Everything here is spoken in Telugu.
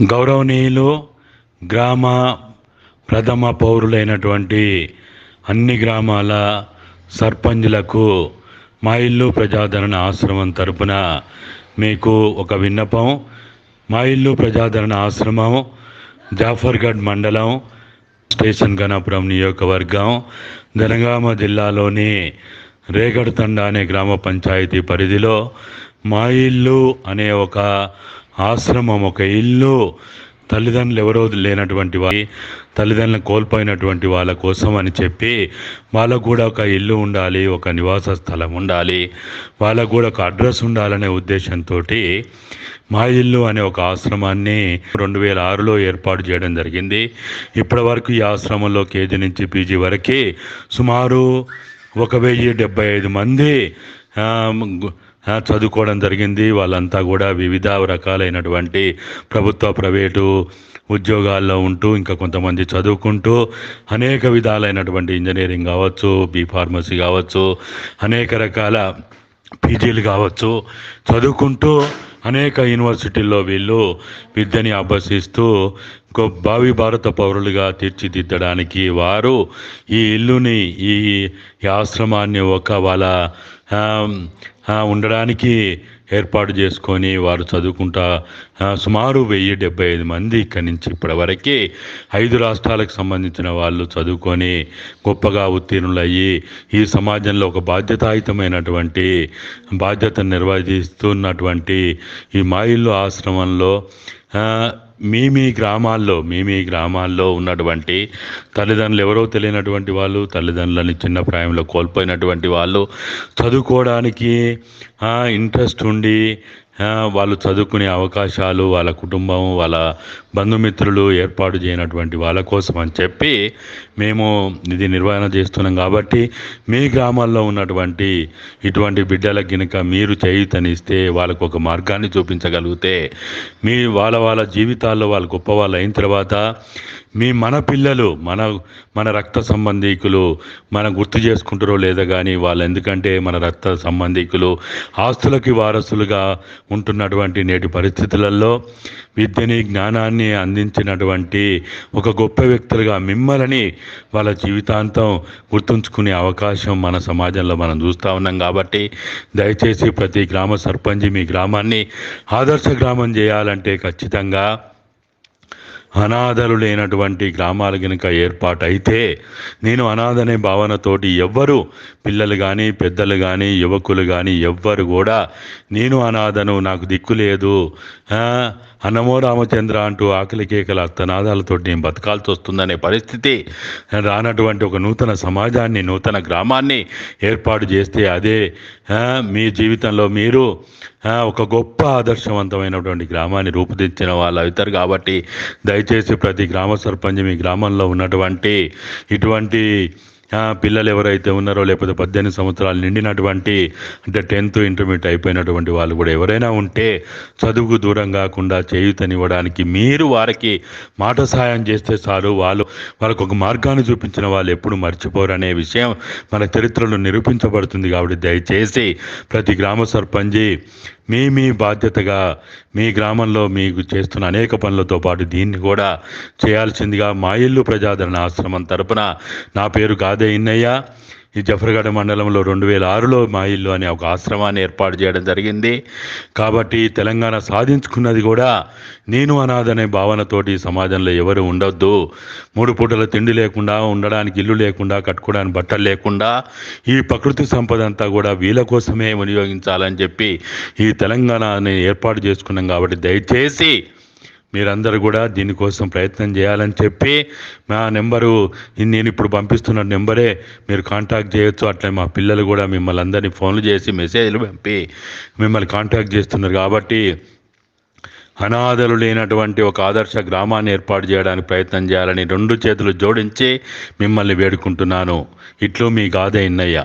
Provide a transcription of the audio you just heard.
గౌరవనీయులు గ్రామ ప్రథమ పౌరులైనటువంటి అన్ని గ్రామాల సర్పంచులకు మా ఇల్లు ప్రజాదరణ ఆశ్రమం తరపున మీకు ఒక విన్నపం. మా ఇల్లు ప్రజాదరణ ఆశ్రమం జాఫర్గఢ్ మండలం, స్టేషన్ గణపురం నియోజకవర్గం, జనగామ జిల్లాలోని రేగడ్ తండా అనే గ్రామ పంచాయతీ పరిధిలో మా ఇల్లు అనే ఒక ఆశ్రమం, ఒక ఇల్లు తల్లిదండ్రులు ఎవరో లేనటువంటి వారి తల్లిదండ్రులను కోల్పోయినటువంటి వాళ్ళ కోసం అని చెప్పి వాళ్ళకు కూడా ఒక ఇల్లు ఉండాలి, ఒక నివాస స్థలం ఉండాలి, వాళ్ళకు కూడా ఒక అడ్రస్ ఉండాలనే ఉద్దేశంతో మా ఇల్లు అనే ఒక ఆశ్రమాన్ని 2006లో ఏర్పాటు చేయడం జరిగింది. ఇప్పటి వరకు ఈ ఆశ్రమంలో కేజీ నుంచి పీజీ వరకు సుమారు 1075 మంది చదువుకోవడం జరిగింది. వాళ్ళంతా కూడా వివిధ రకాలైనటువంటి ప్రభుత్వ ప్రైవేటు ఉద్యోగాల్లో ఉంటూ, ఇంకా కొంతమంది చదువుకుంటూ అనేక విధాలైనటువంటి ఇంజనీరింగ్ కావచ్చు, ఫార్మసీ కావచ్చు, అనేక రకాల పీజీలు కావచ్చు చదువుకుంటూ అనేక యూనివర్సిటీల్లో వీళ్ళు విద్యని అభ్యసిస్తూ భావి భారత పౌరులుగా తీర్చిదిద్దడానికి వారు ఈ ఇల్లుని, ఈ ఆశ్రమాన్ని వాళ్ళ ఉండడానికి ఏర్పాటు చేసుకొని వారు చదువుకుంటా సుమారు 1075 మంది ఇక్కడి నుంచి ఇప్పటివరకు 5 రాష్ట్రాలకు సంబంధించిన వాళ్ళు చదువుకొని గొప్పగా ఉత్తీర్ణులయ్యి ఈ సమాజంలో ఒక బాధ్యతాయుతమైనటువంటి బాధ్యతను నిర్వహిస్తున్నటువంటి ఈ మా ఇల్లు ఆశ్రమంలో మీ గ్రామాల్లో ఉన్నటువంటి తల్లిదండ్రులు ఎవరో తెలియనటువంటి వాళ్ళు, తల్లిదండ్రులని చిన్న ప్రాయంలో కోల్పోయినటువంటి వాళ్ళు, చదువుకోవడానికి ఇంట్రెస్ట్ ఉండి వాళ్ళు చదువుకునే అవకాశాలు వాళ్ళ కుటుంబం, వాళ్ళ బంధుమిత్రులు ఏర్పాటు చేయనటువంటి వాళ్ళ కోసం అని చెప్పి మేము ఇది నిర్వహణ చేస్తున్నాం. కాబట్టి మీ గ్రామాల్లో ఉన్నటువంటి ఇటువంటి బిడ్డలకు గినక మీరు చేయూతనిస్తే, వాళ్ళకు ఒక మార్గాన్ని చూపించగలిగితే, వాళ్ళ జీవితాల్లో వాళ్ళు గొప్ప వాళ్ళు అయిన తర్వాత మన పిల్లలు, మన రక్త సంబంధీకులు మనం గుర్తు చేసుకుంటారో లేదా కానీ వాళ్ళు, ఎందుకంటే మన రక్త సంబంధీకులు ఆస్తులకి వారసులుగా ఉంటున్నటువంటి నేటి పరిస్థితులలో విద్యని, జ్ఞానాన్ని అందించినటువంటి ఒక గొప్ప వ్యక్తులుగా మిమ్మల్ని వాళ్ళ జీవితాంతం గుర్తుంచుకునే అవకాశం మన సమాజంలో మనం చూస్తూ ఉన్నాం. కాబట్టి దయచేసి ప్రతి గ్రామ సర్పంచ్ మీ గ్రామాన్ని ఆదర్శ గ్రామం చేయాలంటే ఖచ్చితంగా అనాథలు లేనటువంటి గ్రామాలు కనుక ఏర్పాటు అయితే, నేను అనాథనే భావనతోటి ఎవ్వరు, పిల్లలు కానీ, పెద్దలు కానీ, యువకులు కానీ ఎవ్వరు కూడా నేను అనాథను, నాకు దిక్కు లేదు, అన్నమో రామచంద్ర అంటూ ఆకలి కేకల అత్తనాదాలతో నేను బతకాల్సి వస్తుందనే పరిస్థితి రానటువంటి ఒక నూతన సమాజాన్ని, నూతన గ్రామాన్ని ఏర్పాటు చేస్తే అదే మీ జీవితంలో మీరు ఒక గొప్ప ఆదర్శవంతమైనటువంటి గ్రామాన్ని రూపుదిద్దిన వాళ్ళు అవుతారు. కాబట్టి దయచేసి ప్రతి గ్రామ సర్పంచ్ మీ గ్రామంలో ఉన్నటువంటి ఇటువంటి పిల్లలు ఎవరైతే ఉన్నారో, లేకపోతే 18 సంవత్సరాలు నిండినటువంటి, అంటే 10th ఇంటర్మీడియట్ అయిపోయినటువంటి వాళ్ళు కూడా ఎవరైనా ఉంటే చదువుకు దూరం కాకుండా చేయూతనివ్వడానికి మీరు వారికి మాట సాయం చేస్తే చాలు. వాళ్ళకు ఒక మార్గాన్ని చూపించిన వాళ్ళు ఎప్పుడు మర్చిపోరు అనే విషయం మన చరిత్రలో నిరూపించబడుతుంది. కాబట్టి దయచేసి ప్రతి గ్రామ సర్పంచి మీ బాధ్యతగా మీ గ్రామంలో మీకు చేస్తున్న అనేక పనులతో పాటు దీన్ని కూడా చేయాల్సిందిగా మా ఇల్లు ప్రజాదరణ ఆశ్రమం తరపున, నా పేరు గాదే ఇన్నయ్య, ఈ జాఫర్గఢ్ మండలంలో 2006లో మా ఇల్లు అనే ఒక ఆశ్రమాన్ని ఏర్పాటు చేయడం జరిగింది. కాబట్టి తెలంగాణ సాధించుకున్నది కూడా నేను అనాథనే భావనతోటి సమాజంలో ఎవరు ఉండొద్దు, 3 పూటల తిండి లేకుండా, ఉండడానికి ఇల్లు లేకుండా, కట్టుకోవడానికి బట్టలు లేకుండా ఈ ప్రకృతి సంపద అంతా కూడా వీళ్ళ కోసమే వినియోగించాలని చెప్పి ఈ తెలంగాణని ఏర్పాటు చేసుకున్నాం. కాబట్టి దయచేసి మీరందరూ కూడా దీనికోసం ప్రయత్నం చేయాలని చెప్పి మా నెంబరు, నేను ఇప్పుడు పంపిస్తున్న నెంబరే మీరు కాంటాక్ట్ చేయొచ్చు. అట్లా మా పిల్లలు కూడా మిమ్మల్ని అందరినీ ఫోన్లు చేసి మెసేజ్లు పంపి మిమ్మల్ని కాంటాక్ట్ చేస్తున్నారు. కాబట్టి అనాథలు లేనటువంటి ఒక ఆదర్శ గ్రామాన్ని ఏర్పాటు చేయడానికి ప్రయత్నం చేయాలని 2 చేతులు జోడించి మిమ్మల్ని వేడుకుంటున్నాను. ఇట్లు మీ గాదే ఇన్నయ్య.